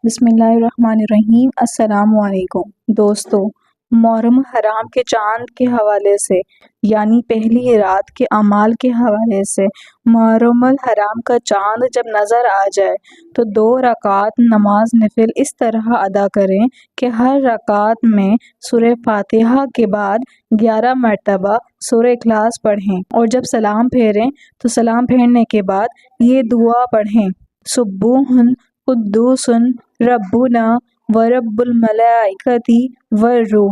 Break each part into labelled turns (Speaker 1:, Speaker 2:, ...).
Speaker 1: بسم اللہ الرحمن الرحیم۔ السلام علیکم دوستو، محرم الحرام کے چاند کے حوالے سے یعنی پہلی رات کے اعمال کے حوالے سے محرم الحرام کا چاند جب نظر آ جائے تو 2 رکعت نماز نفل اس طرح ادا کریں کہ ہر رکعت میں سورہ فاتحہ کے بعد 11 مرتبہ سورہ اخلاص پڑھیں، اور جب سلام پھیریں تو سلام پھیرنے کے بعد یہ دعا پڑھیں: سبوح قدوس ربنا ورب الملائکۃ والروح۔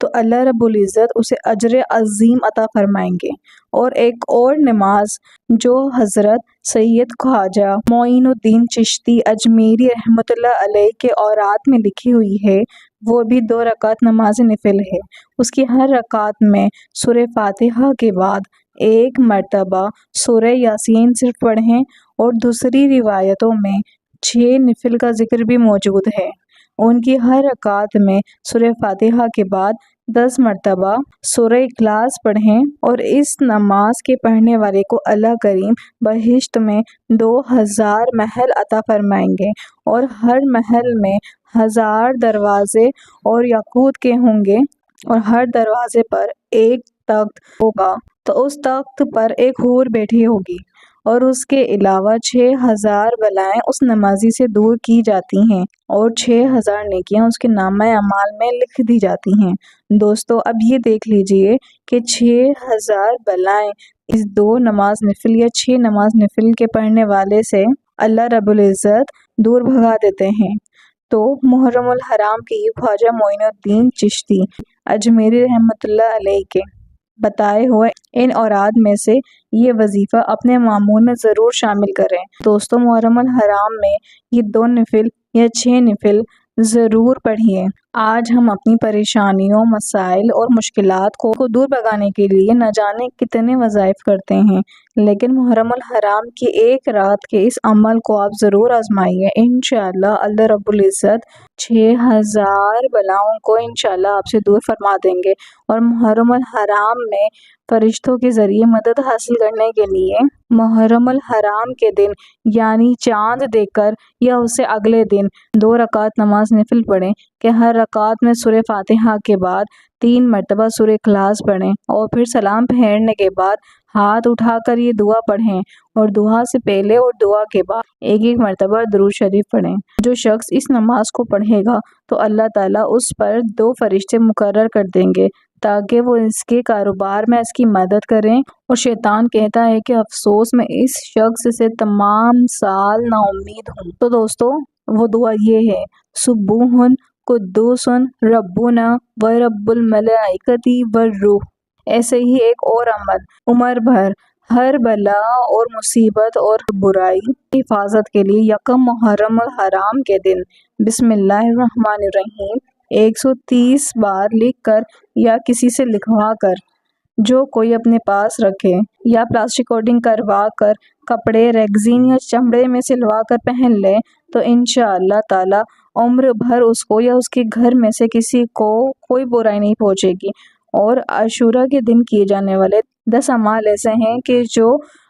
Speaker 1: تو اللہ رب العزت اسے اجر عظیم عطا فرمائیں گے۔ اور ایک اور نماز جو حضرت سید خواجہ معین الدین چشتی اجمیری رحمۃ اللہ علیہ کے اوراد میں لکھی ہوئی ہے، وہ بھی 2 رکعت نماز نفل ہے۔ اس کی ہر رکعت میں سورہ فاتحہ کے بعد 1 مرتبہ سورہ یاسین صرف پڑھیں، اور دوسری روایتوں میں 6 نفل کا ذکر بھی موجود ہے۔ ان کی ہر رکعت میں سورہ فاتحہ کے بعد 10 مرتبہ سورہ اخلاص پڑھیں، اور اس نماز کے پڑھنے والے کو اللہ کریم بہشت میں 2000 محل عطا فرمائیں گے، اور ہر محل میں 1000 دروازے اور یاقوت کے ہوں گے، اور ہر دروازے پر ایک تخت ہوگا، تو اس تخت پر ایک حور بیٹھی ہوگی، اور اس کے علاوہ 6000 بلائیں اس نمازی سے دور کی جاتی ہیں، اور 6000 نیکیاں اس کے نامہ اعمال میں لکھ دی جاتی ہیں۔ دوستو، اب یہ دیکھ لیجئے کہ 6000 بلائیں اس 2 نماز نفل یا 6 نماز نفل کے پڑھنے والے سے اللہ رب العزت دور بھگا دیتے ہیں۔ تو محرم الحرام کی خواجہ معین الدین چشتی اجمیری رحمۃ اللہ علیہ کے بتائے ہوئے ان اوراد میں سے یہ وظیفہ اپنے معمول میں ضرور شامل کریں۔ دوستو، محرم الحرام میں یہ 2 نفل یا 6 نفل ضرور پڑھیے۔ آج ہم اپنی پریشانیوں، مسائل اور مشکلات کو دور بھگانے کے لیے نہ جانے کتنے وظائف کرتے ہیں، لیکن محرم الحرام کی ایک رات کے اس عمل کو آپ ضرور آزمائیے۔ انشاءاللہ اللہ رب العزت 6000 بلاؤں کو انشاءاللہ آپ سے دور فرما دیں گے، اور محرم الحرام میں فرشتوں کے ذریعے مدد حاصل کرنے کے لیے محرم الحرام کے دن یعنی چاند دیکھ کر یا اسے اگلے دن 2 رکعت نماز نفل پڑھیں کہ ہر رکعت میں سورہ فاتحہ کے بعد 3 مرتبہ سورہ اخلاص پڑھیں، اور پھر سلام پھیرنے کے بعد ہاتھ اٹھا کر یہ دعا پڑھیں، اور دعا سے پہلے اور دعا کے بعد 1 مرتبہ درود شریف پڑھیں۔ جو شخص اس نماز کو پڑھے گا تو اللہ تعالیٰ اس پر 2 فرشتے مقرر کر دیں گے تاکہ وہ اس کے کاروبار میں اس کی مدد کریں، اور شیطان کہتا ہے کہ افسوس میں اس شخص سے تمام سال نا امید ہوں۔ تو دوستو، وہ دعا یہ ہے: سبوح قدوس ربنا ورب الملائکۃ والروح۔ ایسے ہی ایک اور عمل عمر بھر ہر بلا اور مصیبت اور برائی کی حفاظت کے لیے یکم محرم الحرام کے دن بسم اللہ الرحمن الرحیم 130 بار لکھ کر یا کسی سے لکھوا کر جو کوئی اپنے پاس رکھے، یا پلاسٹک کوٹنگ کروا کر کپڑے، ریگزین یا چمڑے میں سلوا کر پہن لے، تو انشاءاللہ تعالی عمر بھر اس کو یا اس کے گھر میں سے کسی کو کوئی برائی نہیں پہنچے گی۔ اور عاشورہ کے دن کیے جانے والے 10 اعمال ایسے ہیں کہ جو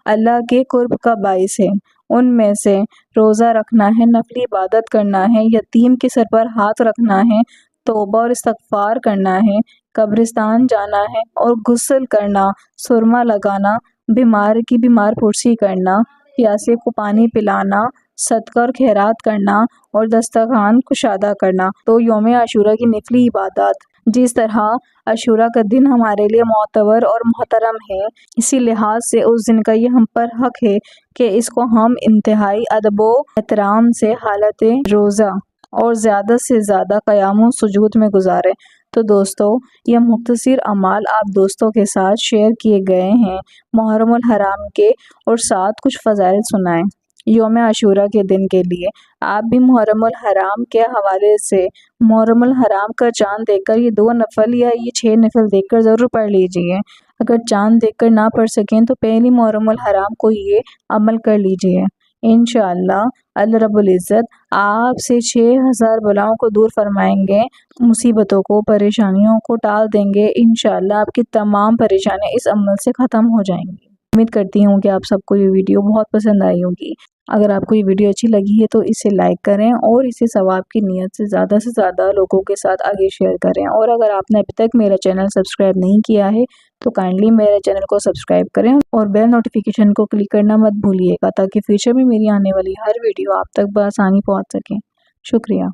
Speaker 1: اللہ کے قرب کا باعث ہے۔ ان میں سے روزہ رکھنا ہے، نفلی عبادت کرنا ہے، یتیم کے سر پر ہاتھ رکھنا ہے، توبہ اور استغفار کرنا ہے، قبرستان جانا ہے اور غسل کرنا، سرما لگانا، بیمار کی بیمار پرسی کرنا، پیاسے کو پانی پلانا، صدقہ اور خیرات کرنا، اور دسترخوان کشادہ کرنا۔ تو یوم عاشورہ کی نفلی عبادات جس طرح عاشورہ کا دن ہمارے لیے معتبر اور محترم ہے، اسی لحاظ سے اس دن کا یہ ہم پر حق ہے کہ اس کو ہم انتہائی ادب و احترام سے حالت روزہ اور زیادہ سے زیادہ قیام و سجود میں گزارے۔ تو دوستو، یہ مختصر اعمال آپ دوستوں کے ساتھ شیئر کیے گئے ہیں محرم الحرام کے، اور ساتھ کچھ فضائل سنائیں یوم عاشورہ کے دن کے لیے۔ آپ بھی محرم الحرام کے حوالے سے محرم الحرام کا چاند دیکھ کر یہ 2 نفل یا یہ 6 نفل دیکھ کر ضرور پڑھ لیجئے۔ اگر چاند دیکھ کر نہ پڑھ سکیں تو پہلی محرم الحرام کو یہ عمل کر لیجئے۔ انشاءاللہ اللہ رب العزت آپ سے 6000 بلاؤں کو دور فرمائیں گے، مصیبتوں کو، پریشانیوں کو ٹال دیں گے۔ انشاءاللہ آپ کی تمام پریشانیاں اس عمل سے ختم ہو جائیں گی۔ امید کرتی ہوں کہ آپ سب کو یہ ویڈیو بہت پسند آئی ہوگی۔ اگر آپ کو یہ ویڈیو اچھی لگی ہے تو اسے لائک کریں اور اسے ثواب کی نیت سے زیادہ لوگوں کے ساتھ آگے شیئر کریں، اور اگر آپ نے ابھی تک میرا چینل سبسکرائب نہیں کیا ہے تو کائنڈلی میرے چینل کو سبسکرائب کریں اور بیل نوٹیفیکیشن کو کلک کرنا مت بھولیے گا، تاکہ فیوچر میں میری آنے والی ہر ویڈیو آپ تک بآسانی پہنچ سکیں۔ شکریہ۔